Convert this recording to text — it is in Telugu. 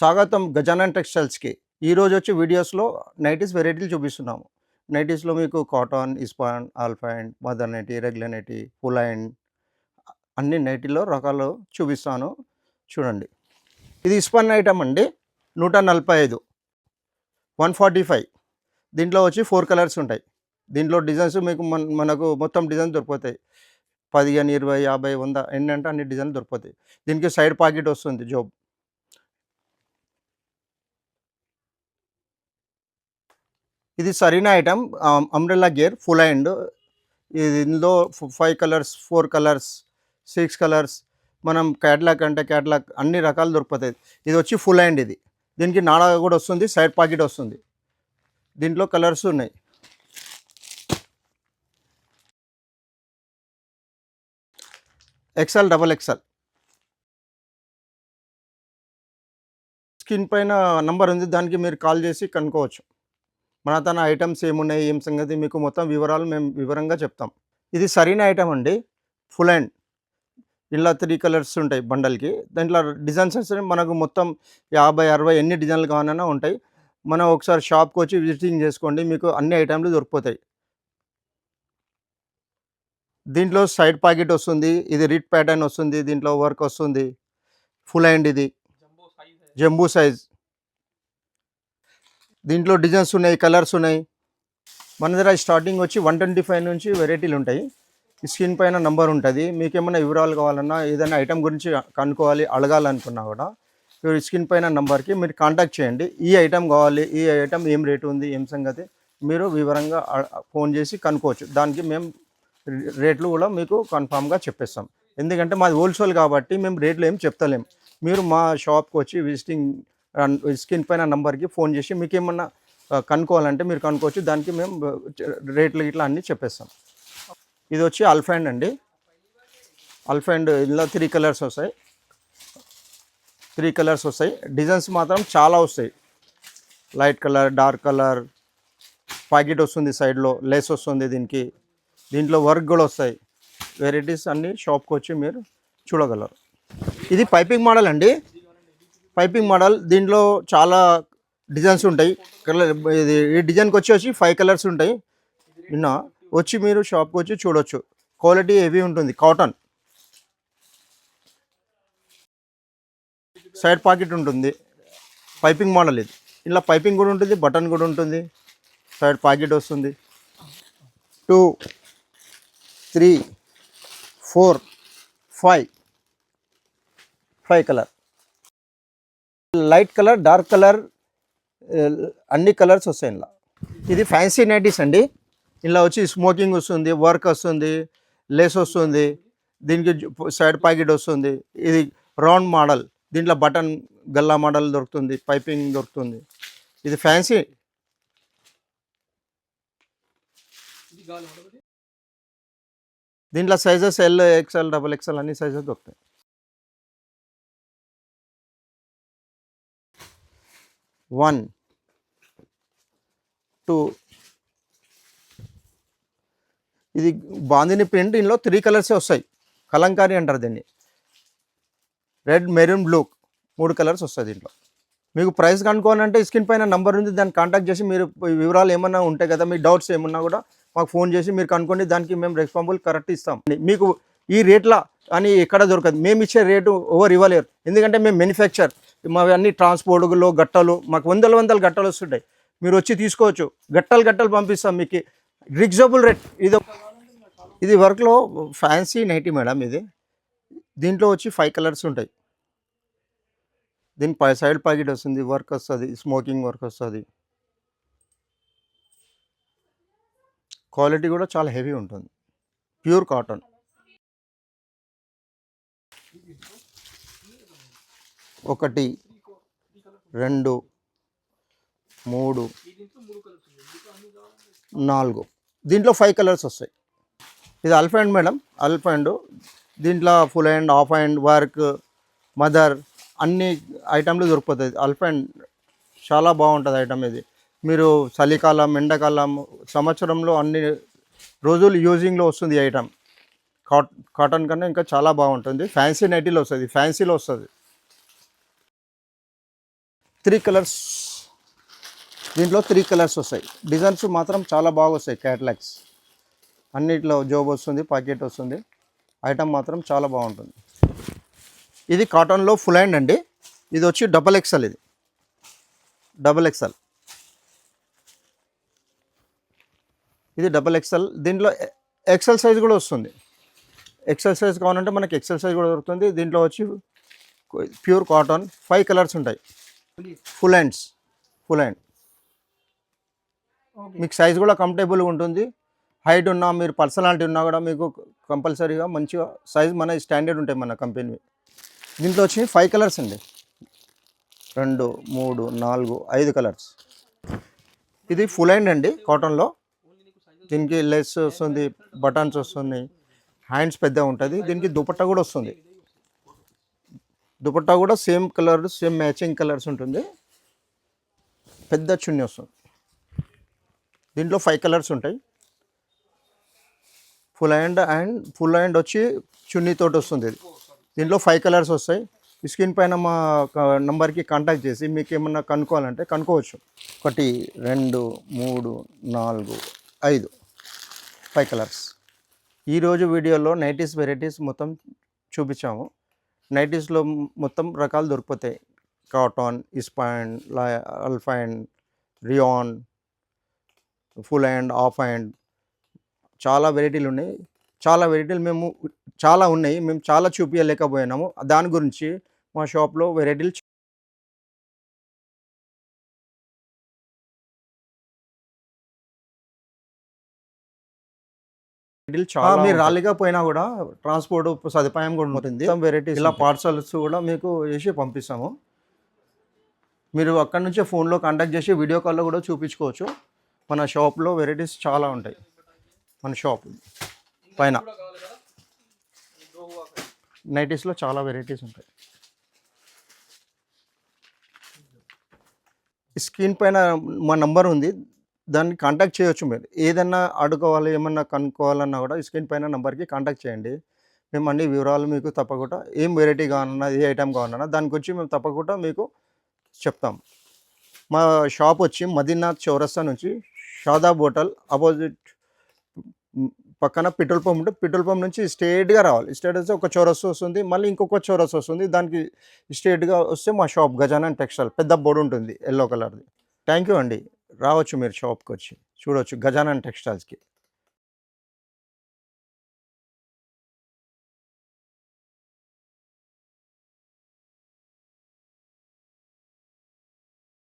స్వాగతం గజానన్ టెక్స్టైల్స్‌కి. ఈరోజొచ్చి వీడియోస్‌లో నైటీస్ వెరైటీలు చూపిస్తున్నాము. నైటీస్‌లో మీకు కాటన్, ఇస్పాన్, alpine, mother nighty, regular nighty, full hand అన్ని నైటీలో రకాలు చూపిస్తాను. చూడండి. ఇది ఇస్పాన్ ఐటమ్ అండి. 145, 145. దీంట్లో వచ్చి 4 కలర్స్ ఉంటాయి. దీంట్లో డిజైన్స్ మీకు మనకు మొత్తం డిజైన్స్ దొరికిపోతాయి. 15, 20, 50, 100 ఎన్నంటే అన్ని డిజైన్లు దొరికిపోతాయి. దీనికి సైడ్ పాకెట్ వస్తుంది జోబ్. ఇది సరీనా ఐటమ్ అంబ్రెల్లా గేర్ ఫుల్ హ్యాండ్. ఇది ఇందులో 5 కలర్స్, 4 కలర్స్, 6 కలర్స్ మనం క్యాట్లాగ్ అంటే క్యాట్లాగ్ అన్ని రకాలు దొరికిపోతాయి. ఇది వచ్చి ఫుల్ హ్యాండ్ ఇది. దీనికి నాడా కూడా వస్తుంది, సైడ్ పాకెట్ వస్తుంది. దీంట్లో కలర్స్ ఉన్నాయి. XL, double XL. స్క్రీన్ పైన నంబర్ ఉంది, దానికి మీరు కాల్ చేసి కనుక్కోవచ్చు. మన తన ఐటమ్స్ ఏమున్నాయి, ఏం సంగతి మీకు మొత్తం వివరాలు మేము వివరంగా చెప్తాం. ఇది సరైన ఐటమ్ అండి. Full hand. ఇలా 3 కలర్స్ ఉంటాయి బండల్‌కి. దాంట్లో డిజైన్స్ వస్తే మనకు మొత్తం 50, 60 ఎన్ని డిజైన్లు కావాలన్నా ఉంటాయి. మనం ఒకసారి షాప్‌కొచ్చి విజిటింగ్ చేసుకోండి. మీకు అన్ని ఐటెమ్‌లు దొరికిపోతాయి. దీంట్లో సైడ్ పాకెట్ వస్తుంది. ఇది రిట్ ప్యాటర్న్ వస్తుంది. దీంట్లో వర్క్ వస్తుంది. ఫుల్ హ్యాండ్ ఇది. Jumbo size. దీంట్లో డిజైన్స్ ఉన్నాయి, కలర్స్ ఉన్నాయి. మన దగ్గర స్టార్టింగ్ వచ్చి 125 నుంచి వెరైటీలు ఉంటాయి. ఈ స్క్రీన్ పైన నంబర్ ఉంటుంది. మీకేమైనా వివరాలు కావాలన్నా, ఏదైనా ఐటమ్ గురించి కనుక్కోవాలి, అడగాలనుకున్నా కూడా స్క్రీన్ పైన నంబర్కి మీరు కాంటాక్ట్ చేయండి. ఈ ఐటమ్ కావాలి, ఈ ఐటమ్ ఏం రేటు ఉంది, ఏం సంగతి మీరు వివరంగా ఫోన్ చేసి కనుక్కోవచ్చు. దానికి మేము రేట్లు కూడా మీకు కన్ఫామ్గా చెప్పేస్తాం. ఎందుకంటే మాది హోల్సేల్ కాబట్టి మేము రేట్లు ఏం చెప్తలేం. మీరు మా షాప్కి వచ్చి విజిటింగ్ స్క్రీన్ పైన నంబర్కి ఫోన్ చేసి మీకు ఏమన్నా కనుక్కోవాలంటే మీరు కనుక్కోవచ్చు. దానికి మేము రేట్లు ఇట్లా అన్నీ చెప్పేస్తాం. ఇది వచ్చి అల్ఫైండ్ అండి. అల్ఫైండ్ ఇందులో 3 కలర్స్ వస్తాయి. 3 కలర్స్ వస్తాయి. డిజైన్స్ మాత్రం చాలా వస్తాయి. Light colour, dark colour, pocket వస్తుంది, సైడ్లో లేస్ వస్తుంది దీనికి. దీంట్లో వర్క్ కూడా వస్తాయి. వెరైటీస్ అన్నీ షాప్కి వచ్చి మీరు చూడగలరు. ఇది పైపింగ్ మోడల్ అండి. Piping model. దీంట్లో చాలా డిజైన్స్ ఉంటాయి. ఇది ఈ డిజైన్కి వచ్చి 5 కలర్స్ ఉంటాయి. వచ్చి మీరు షాప్కి వచ్చి చూడొచ్చు. క్వాలిటీ హెవీ ఉంటుంది. కాటన్. సైడ్ పాకెట్ ఉంటుంది. పైపింగ్ మోడల్ ఇది. ఇలా పైపింగ్ కూడా ఉంటుంది, బటన్ కూడా ఉంటుంది, సైడ్ పాకెట్ వస్తుంది. 2, 3, 4, 5 colour. Light colour, dark colour అన్ని కలర్స్ వస్తాయి ఇలా. ఇది ఫ్యాన్సీ నైటీస్ అండి. ఇలా వచ్చి స్మోకింగ్ వస్తుంది, వర్క్ వస్తుంది, లేస్ వస్తుంది. దీనికి సైడ్ పాకెట్ వస్తుంది. ఇది రౌండ్ మోడల్. దీంట్లో బటన్ గల్లా మోడల్ దొరుకుతుంది, పైపింగ్ దొరుకుతుంది. ఇది ఫ్యాన్సీ. దీంట్లో sizes L, XL, double XL అన్ని సైజెస్ దొరుకుతాయి. వన్, 2. ఇది బాందిని ప్రింట్. ఇందులో 3 కలర్సే వస్తాయి. కలంకారీ అంటారు దీన్ని. రెడ్, మెరూన్, బ్లూ 3 కలర్స్ వస్తాయి దీంట్లో. మీకు ప్రైస్ కనుక్కోవాలంటే స్క్రీన్ పైన నంబర్ ఉంది, దాన్ని కాంటాక్ట్ చేసి మీరు వివరాలు ఏమన్నా ఉంటాయి కదా, మీ డౌట్స్ ఏమన్నా కూడా మాకు ఫోన్ చేసి మీరు కనుక్కోండి. దానికి మేము రెస్పాన్సిబుల్ కరెక్ట్ ఇస్తాం. మీకు ఈ రేట్ల అని ఎక్కడ దొరకదు. మేము ఇచ్చే రేటు ఎవరు ఇవ్వలేరు. ఎందుకంటే మేము మ్యానుఫ్యాక్చర్, మా అన్ని ట్రాన్స్పోర్టులు, గట్టలు మాకు వందల గట్టలు వస్తుంటాయి. మీరు వచ్చి తీసుకోవచ్చు. గట్టలు పంపిస్తాం మీకు రీజనబుల్ రేట్. ఇది వర్క్లో ఫ్యాన్సీ నైటీ మేడం. ఇది దీంట్లో వచ్చి 5 కలర్స్ ఉంటాయి. దీని సైడ్ పాకెట్ వస్తుంది, వర్క్ వస్తుంది, స్మోకింగ్ వర్క్ వస్తుంది. క్వాలిటీ కూడా చాలా హెవీ ఉంటుంది. Pure cotton. 1, 2, 3, 4. దీంట్లో 5 కలర్స్ వస్తాయి. ఇది అల్ఫైండ్ మేడం. అల్ఫైండ్. దీంట్లో full hand, half hand, work, mother అన్ని ఐటమ్లు దొరికిపోతాయి. అల్ఫైండ్ చాలా బాగుంటుంది ఐటమ్ ఇది. మీరు చలికాలం, ఎండాకాలం, సంవత్సరంలో అన్ని రోజులు యూజింగ్లో వస్తుంది ఈ ఐటమ్. కాటన్ కన్నా ఇంకా చాలా బాగుంటుంది. ఫ్యాన్సీ నైటీలో వస్తుంది, ఫ్యాన్సీలో వస్తుంది. 3 కలర్స్, దీంట్లో 3 కలర్స్ వస్తాయి. డిజైన్స్ మాత్రం చాలా బాగా వస్తాయి. క్యాటలాగ్స్ అన్నిట్లో జోబ్ వస్తుంది, పాకెట్ వస్తుంది. ఐటమ్ మాత్రం చాలా బాగుంటుంది. ఇది కాటన్లో ఫుల్ హ్యాండ్ అండి. ఇది వచ్చి డబల్ ఎక్సెల్. ఇది డబల్ ఎక్సెల్, ఇది డబల్ ఎక్సెల్. దీంట్లో ఎక్సెల్ సైజ్ కూడా వస్తుంది. ఎక్సెల్ సైజ్ కావాలంటే మనకి ఎక్సెల్ సైజ్ కూడా దొరుకుతుంది. దీంట్లో వచ్చి ప్యూర్ కాటన్ 5 కలర్స్ ఉంటాయి. Full hands, full hand. మీకు సైజ్ కూడా కంఫర్టబుల్గా ఉంటుంది. హైట్ ఉన్నా, మీరు పర్సనాలిటీ ఉన్నా కూడా మీకు కంపల్సరీగా మంచిగా సైజ్ మన స్టాండర్డ్ ఉంటాయి మన కంపెనీ. దీంట్లో వచ్చి 5 కలర్స్ అండి. 2, 3, 4, 5 కలర్స్. ఇది ఫుల్ హ్యాండ్ అండి కాటన్లో. దీనికి లెస్ వస్తుంది, బటన్స్ వస్తుంది, హ్యాండ్స్ పెద్దగా ఉంటుంది. దీనికి దుపట్టా కూడా వస్తుంది. దుపట్టా కూడా same colour, same matching colours ఉంటుంది. పెద్ద చున్నీ వస్తుంది. దీంట్లో 5 కలర్స్ ఉంటాయి. ఫుల్ హ్యాండ్ వచ్చి చున్నీతోటి వస్తుంది. ఇది దీంట్లో 5 కలర్స్ వస్తాయి. ఈ స్క్రీన్ పైన మా నంబర్కి కాంటాక్ట్ చేసి మీకు ఏమన్నా కనుక్కోవాలంటే కనుక్కోవచ్చు. 1, 2, 3, 4, 5 కలర్స్. ఈరోజు వీడియోలో నైటీస్ వెరైటీస్ మొత్తం చూపించాము. నైటీస్లో మొత్తం రకాలు దొరికిపోతాయి. కాటన్, ఇస్పాన్, alpine, rayon, full hand, half hand, చాలా వెరైటీలు ఉన్నాయి. చాలా వెరైటీలు చాలా ఉన్నాయి. మేము చాలా చూపించలేకపోయినాము. దాని గురించి మా షాప్లో వెరైటీలు చాలా. మీరు రాలేకపోయినా కూడా ట్రాన్స్పోర్ట్ సదుపాయం కూడా ఉంటుంది. వెరైటీస్ ఇలా పార్సల్స్ కూడా మీకు వేసి పంపిస్తాము. మీరు అక్కడ నుంచే ఫోన్లో కాంటాక్ట్ చేసి వీడియో కాల్లో కూడా చూపించుకోవచ్చు. మన షాప్లో వెరైటీస్ చాలా ఉంటాయి. మన షాప్ పైన నైటీస్లో చాలా వెరైటీస్ ఉంటాయి. స్క్రీన్ పైన మా నంబర్ ఉంది, దాన్ని కాంటాక్ట్ చేయొచ్చు. మీరు ఏదన్నా అడుకోవాలి, ఏమన్నా కనుక్కోవాలన్నా కూడా స్క్రీన్ పైన నంబర్కి కాంటాక్ట్ చేయండి. మేము అన్ని వివరాలు మీకు తప్పకుండా, ఏం వెరైటీ కావాలన్నా, ఏ ఐటమ్ కావాలన్నా దాని గురించి మేము తప్పకుండా మీకు చెప్తాం. మా షాప్ వచ్చి మదీనాథ్ చౌరస్తా నుంచి షాదాబ్ హోటల్ అపోజిట్ పక్కన పెట్రోల్ పంప్ ఉంటే పెట్రోల్ పంప్ నుంచి స్ట్రేట్గా రావాలి. స్ట్రేట్ వస్తే ఒక చౌరస్తా వస్తుంది, మళ్ళీ ఇంకొక చౌరస్తా వస్తుంది. దానికి స్ట్రేట్గా వస్తే మా షాప్ గజానన్ టెక్స్టైల్ పెద్ద బోర్డు ఉంటుంది ఎల్లో కలర్ది. థ్యాంక్ యూ అండి. రావచ్చు మీరు షాప్కి వచ్చి చూడవచ్చు గజానన్ టెక్స్టైల్స్కి.